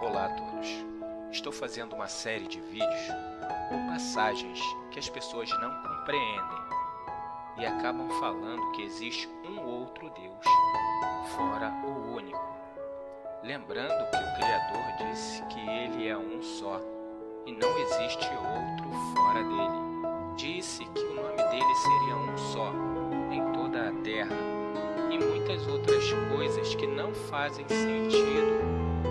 Olá a todos! Estou fazendo uma série de vídeos com passagens que as pessoas não compreendem e acabam falando que existe um outro Deus, fora o único. Lembrando que o Criador disse que Ele é um só e não existe outro fora dele. Disse que o nome dele seria um só em toda a terra e muitas outras coisas que não fazem sentido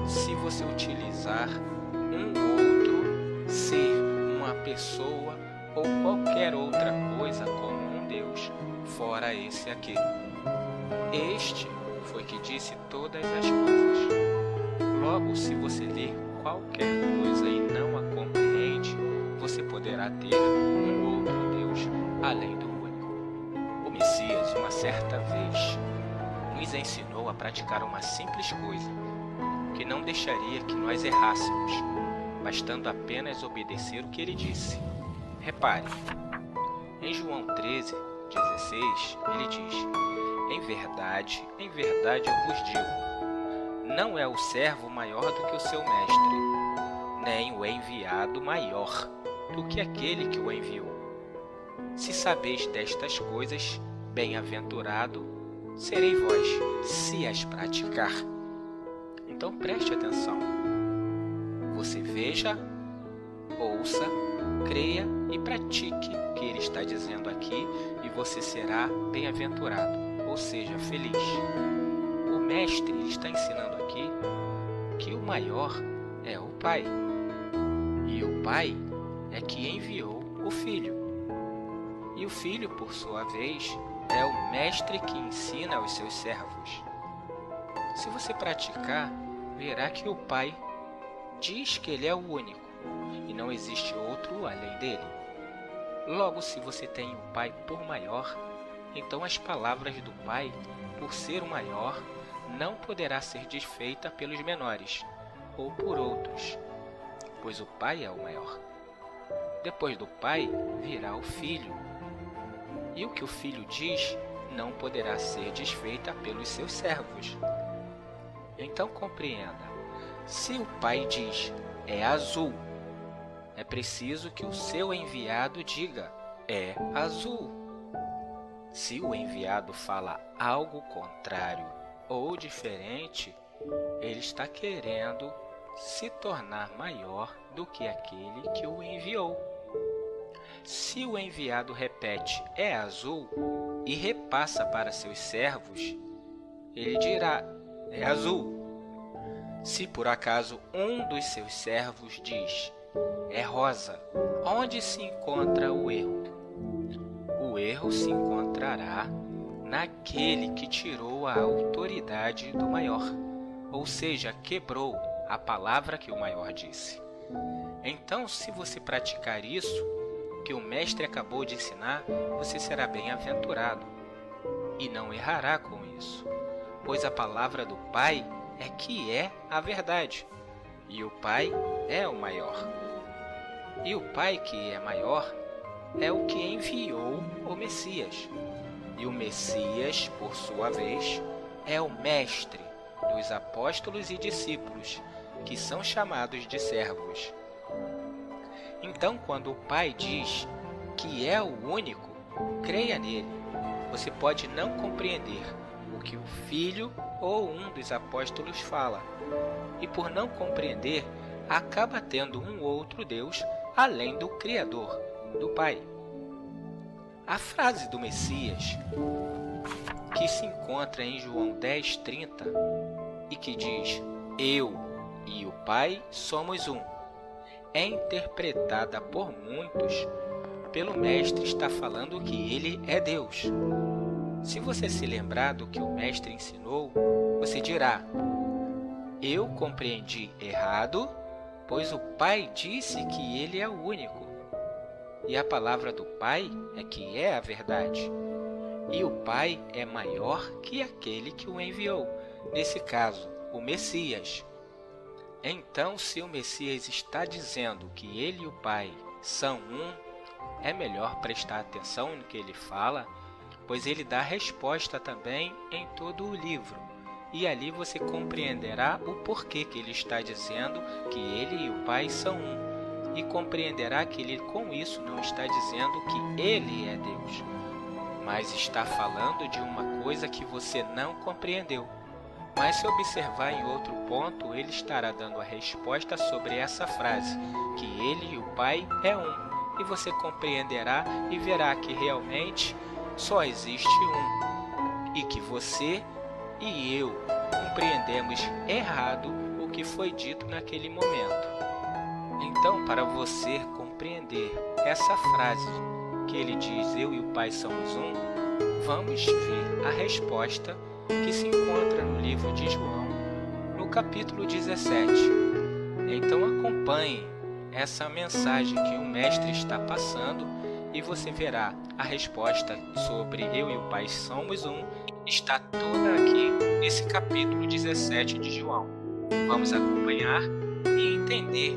se você utilizar um outro ser, uma pessoa ou qualquer outra coisa como um Deus, fora esse aqui. Este foi que disse todas as coisas. Logo, se você ler qualquer coisa e não a compreende, você poderá ter um outro Deus além do único. O Messias, uma certa vez, nos ensinou a praticar uma simples coisa, que não deixaria que nós errássemos, bastando apenas obedecer o que ele disse. Repare, em João 13:16, ele diz: em verdade eu vos digo, não é o servo maior do que o seu mestre, nem o enviado maior do que aquele que o enviou. Se sabeis destas coisas, bem-aventurado serei vós, se as praticar. Então preste atenção. Você veja, ouça, creia e pratique o que ele está dizendo aqui e você será bem-aventurado, ou seja, feliz. O mestre ele está ensinando aqui que o maior é o Pai. E o Pai é que enviou o Filho. E o Filho, por sua vez, é o mestre que ensina aos seus servos. Se você praticar, verá que o Pai diz que Ele é o único e não existe outro além dele. Logo, se você tem o Pai por maior, então as palavras do Pai, por ser o maior, não poderá ser desfeita pelos menores ou por outros, pois o Pai é o maior. Depois do Pai virá o Filho, e o que o Filho diz não poderá ser desfeita pelos seus servos. Então compreenda, se o Pai diz é azul, é preciso que o seu enviado diga é azul. Se o enviado fala algo contrário ou diferente, ele está querendo se tornar maior do que aquele que o enviou. Se o enviado repete é azul e repassa para seus servos, ele dirá é azul. Se por acaso um dos seus servos diz é rosa, onde se encontra o erro? O erro se encontrará naquele que tirou a autoridade do maior, ou seja, quebrou a palavra que o maior disse. Então, se você praticar isso que o mestre acabou de ensinar, você será bem-aventurado e não errará com isso, pois a palavra do Pai é que é a verdade, e o Pai é o maior. E o Pai que é maior é o que enviou o Messias. E o Messias, por sua vez, é o mestre dos apóstolos e discípulos, que são chamados de servos. Então, quando o Pai diz que é o único, creia nele. Você pode não compreender o que o Filho ou um dos apóstolos fala, e por não compreender, acaba tendo um outro Deus além do Criador, do Pai. A frase do Messias, que se encontra em João 10:30 e que diz eu e o Pai somos um, é interpretada por muitos pelo mestre está falando que ele é Deus. Se você se lembrar do que o mestre ensinou, você dirá: eu compreendi errado, pois o Pai disse que ele é o único. E a palavra do Pai é que é a verdade. E o Pai é maior que aquele que o enviou, nesse caso, o Messias. Então, se o Messias está dizendo que ele e o Pai são um, é melhor prestar atenção no que ele fala, pois ele dá resposta também em todo o livro, e ali você compreenderá o porquê que ele está dizendo que ele e o Pai são um, e compreenderá que ele com isso não está dizendo que ele é Deus, mas está falando de uma coisa que você não compreendeu. Mas se observar em outro ponto, ele estará dando a resposta sobre essa frase, que ele e o Pai é um, e você compreenderá e verá que realmente só existe um, e que você e eu compreendemos errado o que foi dito naquele momento. Então, para você compreender essa frase que ele diz, eu e o Pai somos um, vamos ver a resposta que se encontra no livro de João, no capítulo 17. Então acompanhe essa mensagem que o Mestre está passando e você verá a resposta sobre eu e o Pai somos um, está toda aqui nesse capítulo 17 de João. Vamos acompanhar e entender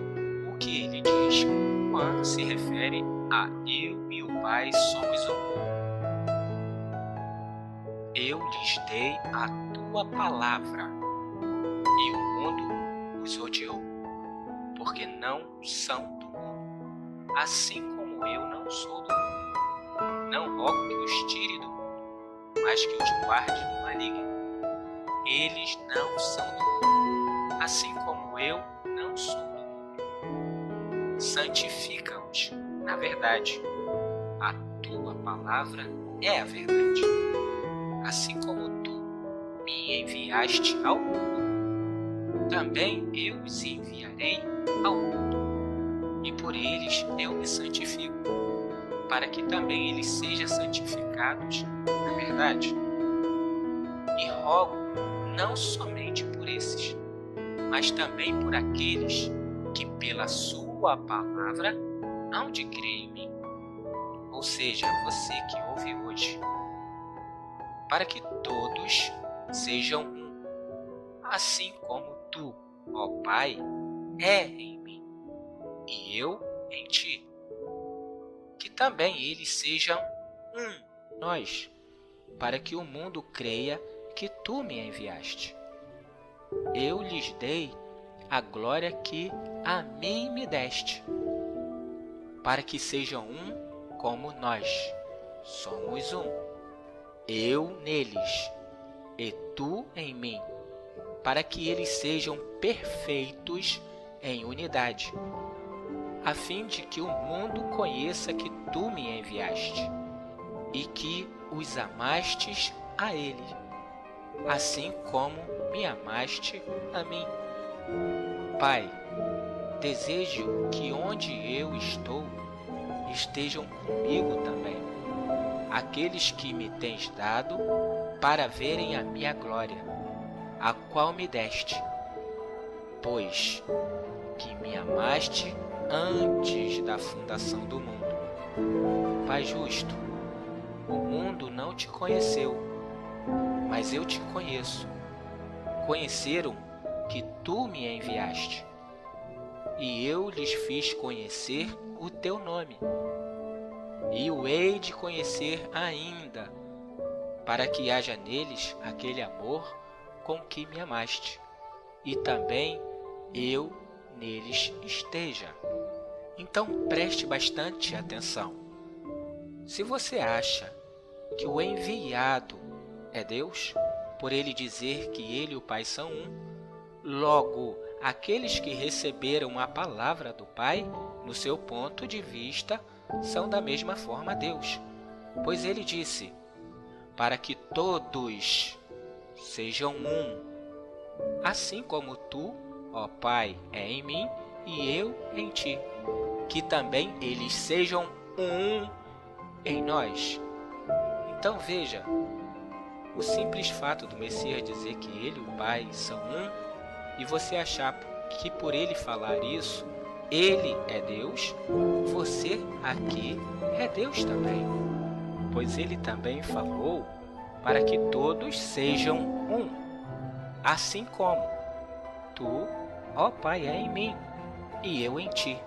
o que ele diz quando se refere a eu e o Pai somos um. Eu lhes dei a tua palavra, e o mundo os odiou, porque não são do mundo, assim como eu não sou do mundo. Não rogo que os tire do mundo, mas que os guarde do maligno. Eles não são do mundo, assim como eu não sou do mundo. Santifica-os na verdade. A tua palavra é a verdade. Assim como tu me enviaste ao mundo, também eu os enviarei ao mundo. E por eles eu me santifico, para que também eles sejam santificados na verdade. E rogo não somente por esses, mas também por aqueles que pela sua palavra hão de crer em mim. Ou seja, você que ouve hoje, para que todos sejam um, assim como tu, ó Pai, é em mim, e eu em ti. Que também eles sejam um, nós, para que o mundo creia que tu me enviaste. Eu lhes dei a glória que a mim me deste, para que sejam um como nós somos um. Eu neles, e tu em mim, para que eles sejam perfeitos em unidade, a fim de que o mundo conheça que tu me enviaste, e que os amastes a ele, assim como me amaste a mim. Pai, desejo que onde eu estou, estejam comigo também aqueles que me tens dado, para verem a minha glória, a qual me deste, pois que me amaste antes da fundação do mundo. Pai justo, o mundo não te conheceu, mas eu te conheço. Conheceram que tu me enviaste, e eu lhes fiz conhecer o teu nome. E o hei de conhecer ainda, para que haja neles aquele amor com que me amaste, e também eu neles esteja. Então preste bastante atenção. Se você acha que o enviado é Deus, por ele dizer que ele e o Pai são um, logo aqueles que receberam a palavra do Pai, no seu ponto de vista, são da mesma forma Deus, pois ele disse, para que todos sejam um, assim como tu, ó Pai, é em mim e eu em ti, que também eles sejam um em nós. Então veja, o simples fato do Messias dizer que ele e o Pai são um, e você achar que por ele falar isso, ele é Deus, você aqui é Deus também, pois ele também falou para que todos sejam um, assim como tu, ó Pai, é em mim e eu em ti,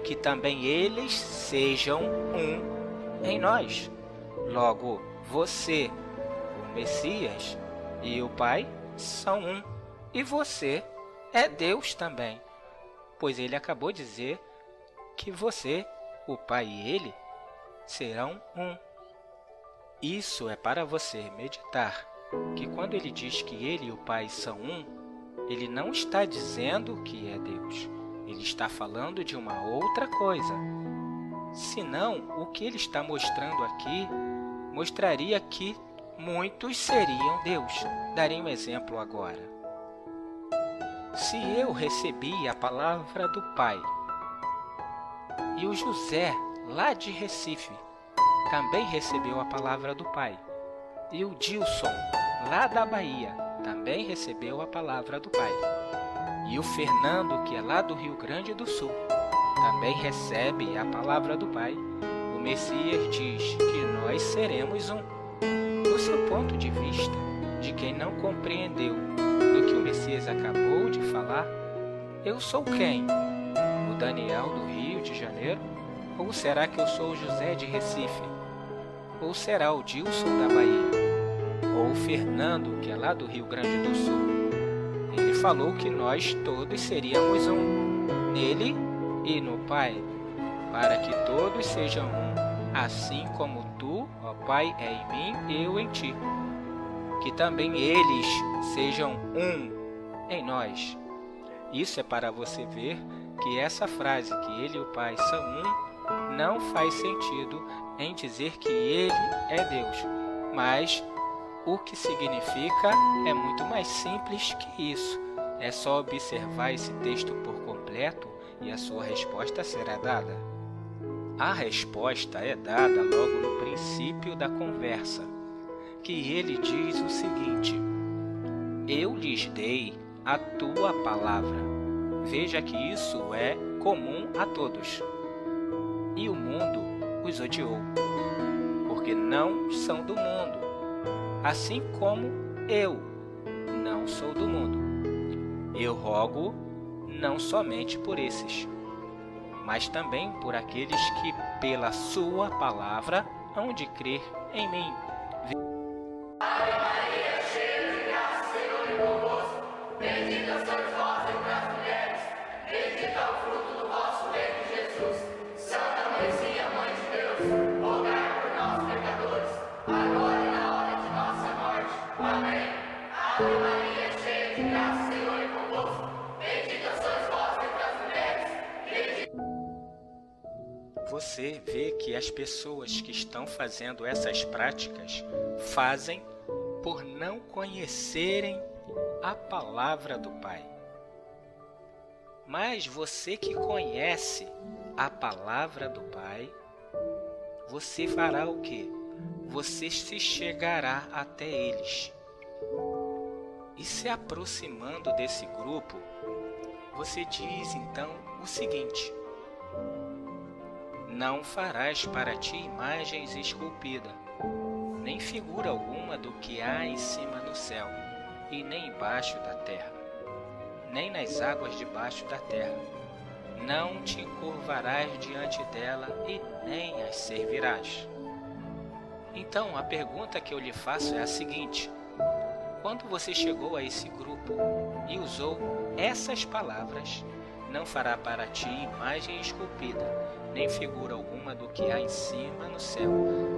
que também eles sejam um em nós. Logo, você, o Messias, e o Pai são um, e você é Deus também, pois ele acabou de dizer que você, o Pai e ele, serão um. Isso é para você meditar, que quando ele diz que ele e o Pai são um, ele não está dizendo que é Deus. Ele está falando de uma outra coisa. Senão, o que ele está mostrando aqui, mostraria que muitos seriam Deus. Darei um exemplo agora. Se eu recebi a palavra do Pai, e o José, lá de Recife, também recebeu a palavra do Pai, e o Dilson, lá da Bahia, também recebeu a palavra do Pai, e o Fernando, que é lá do Rio Grande do Sul, também recebe a palavra do Pai, o Messias diz que nós seremos um. Do seu ponto de vista, de quem não compreendeu do que o Messias acabou de falar, eu sou quem? O Daniel do Rio de Janeiro? Ou será que eu sou o José de Recife? Ou será o Dilson da Bahia? Ou o Fernando, que é lá do Rio Grande do Sul? Ele falou que nós todos seríamos um, nele e no Pai, para que todos sejam um, assim como tu, ó Pai, é em mim, eu em ti. Que também eles sejam um em nós. Isso é para você ver que essa frase, que ele e o Pai são um, não faz sentido em dizer que ele é Deus, mas o que significa é muito mais simples que isso. É só observar esse texto por completo e a sua resposta será dada. A resposta é dada logo no princípio da conversa, que ele diz o seguinte: eu lhes dei a tua palavra. Veja que isso é comum a todos. E o mundo os odiou, porque não são do mundo, assim como eu não sou do mundo. Eu rogo não somente por esses, mas também por aqueles que, pela sua palavra, hão de crer em mim. Ave Maria, cheia de graça, o Senhor é convosco. Bendita sois vós entre as mulheres, bendito é o fruto do vosso ventre, Jesus. Santa Mãezinha, Mãe de Deus, rogai por nós, pecadores, agora e na hora de nossa morte. Amém. Ave Maria, cheia de graça, o Senhor é convosco. Bendita sois vós entre as mulheres, Você vê que as pessoas que estão fazendo essas práticas fazem por não conhecerem a palavra do Pai. Mas você que conhece a palavra do Pai, você fará o quê? Você se chegará até eles. E se aproximando desse grupo, você diz então o seguinte: não farás para ti imagens esculpidas, nem figura alguma do que há em cima no céu, e nem embaixo da terra, nem nas águas debaixo da terra. Não te curvarás diante dela e nem as servirás. Então, a pergunta que eu lhe faço é a seguinte: quando você chegou a esse grupo e usou essas palavras, não fará para ti imagem esculpida, nem figura alguma do que há em cima no céu,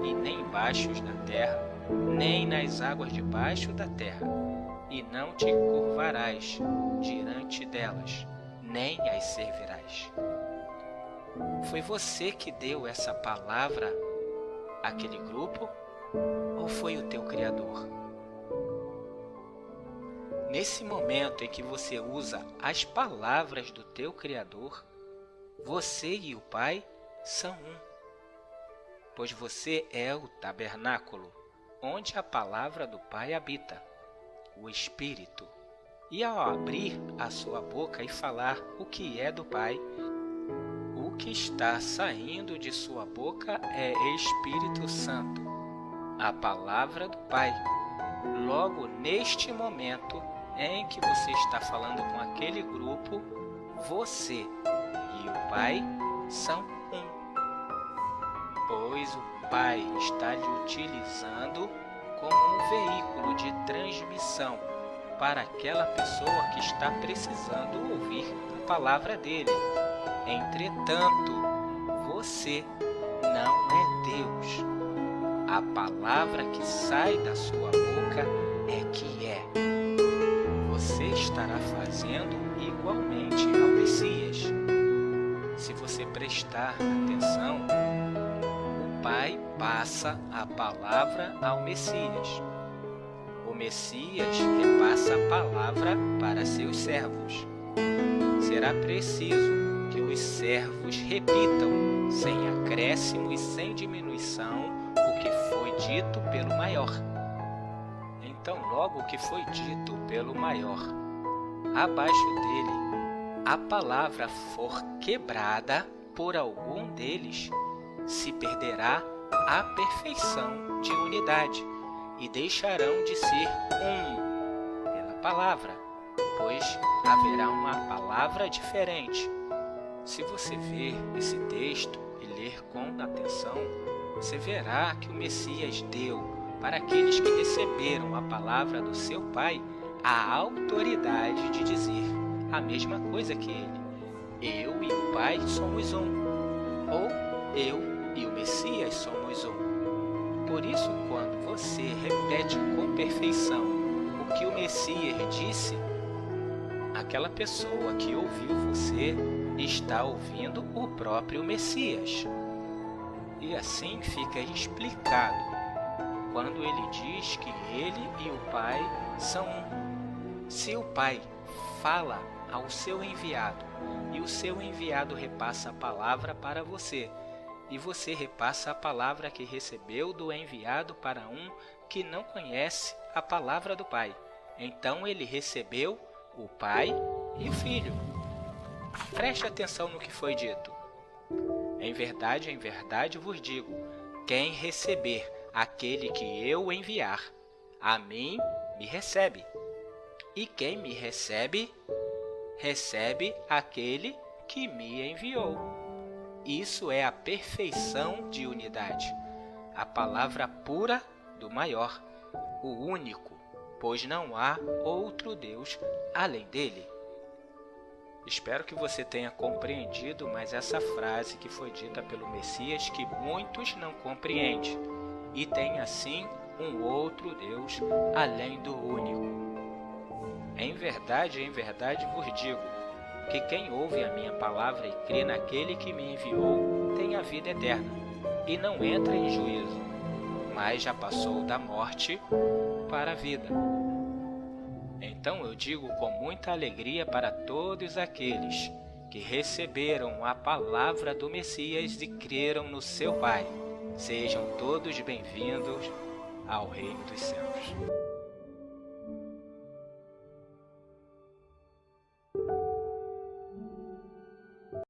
e nem embaixo da terra, nem nas águas debaixo da terra, e não te curvarás diante delas, nem as servirás. Foi você que deu essa palavra àquele grupo, ou foi o teu Criador? Nesse momento em que você usa as palavras do teu Criador, você e o Pai são um, pois você é o tabernáculo, onde a palavra do Pai habita, o Espírito. E ao abrir a sua boca e falar o que é do Pai, o que está saindo de sua boca é Espírito Santo, a palavra do Pai. Logo, neste momento em que você está falando com aquele grupo, você e o Pai são um, pois o Pai está lhe utilizando como um veículo de transmissão para aquela pessoa que está precisando ouvir a palavra dele. Entretanto, você não é Deus. A palavra que sai da sua boca é que é. Você estará fazendo igualmente ao Messias. Se você prestar atenção, o Pai passa a palavra ao Messias. O Messias repassa a palavra para seus servos. Será preciso que os servos repitam, sem acréscimo e sem diminuição, o que foi dito pelo maior. Então, logo o que foi dito pelo maior, abaixo dele, a palavra for quebrada por algum deles, se perderá a perfeição de unidade e deixarão de ser um pela palavra, pois haverá uma palavra diferente. Se você ver esse texto e ler com atenção, você verá que o Messias deu para aqueles que receberam a palavra do seu Pai a autoridade de dizer a mesma coisa que ele. Eu e o Pai somos um, ou eu e o Messias somos um. Por isso, quando você repete com perfeição o que o Messias disse, aquela pessoa que ouviu você está ouvindo o próprio Messias. E assim fica explicado quando ele diz que ele e o Pai são um. Se o Pai fala ao seu enviado e o seu enviado repassa a palavra para você, e você repassa a palavra que recebeu do enviado para um que não conhece a palavra do Pai, então ele recebeu o Pai e o Filho. Preste atenção no que foi dito. Em verdade vos digo, quem receber aquele que eu enviar, a mim me recebe. E quem me recebe, recebe aquele que me enviou. Isso é a perfeição de unidade, a palavra pura do maior, o único, pois não há outro Deus além dele. Espero que você tenha compreendido mais essa frase que foi dita pelo Messias, que muitos não compreendem, e tem assim um outro Deus além do único. Em verdade vos digo, que quem ouve a minha palavra e crê naquele que me enviou tem a vida eterna, e não entra em juízo, mas já passou da morte para a vida. Então eu digo com muita alegria para todos aqueles que receberam a palavra do Messias e creram no seu Pai. Sejam todos bem-vindos ao Reino dos Céus.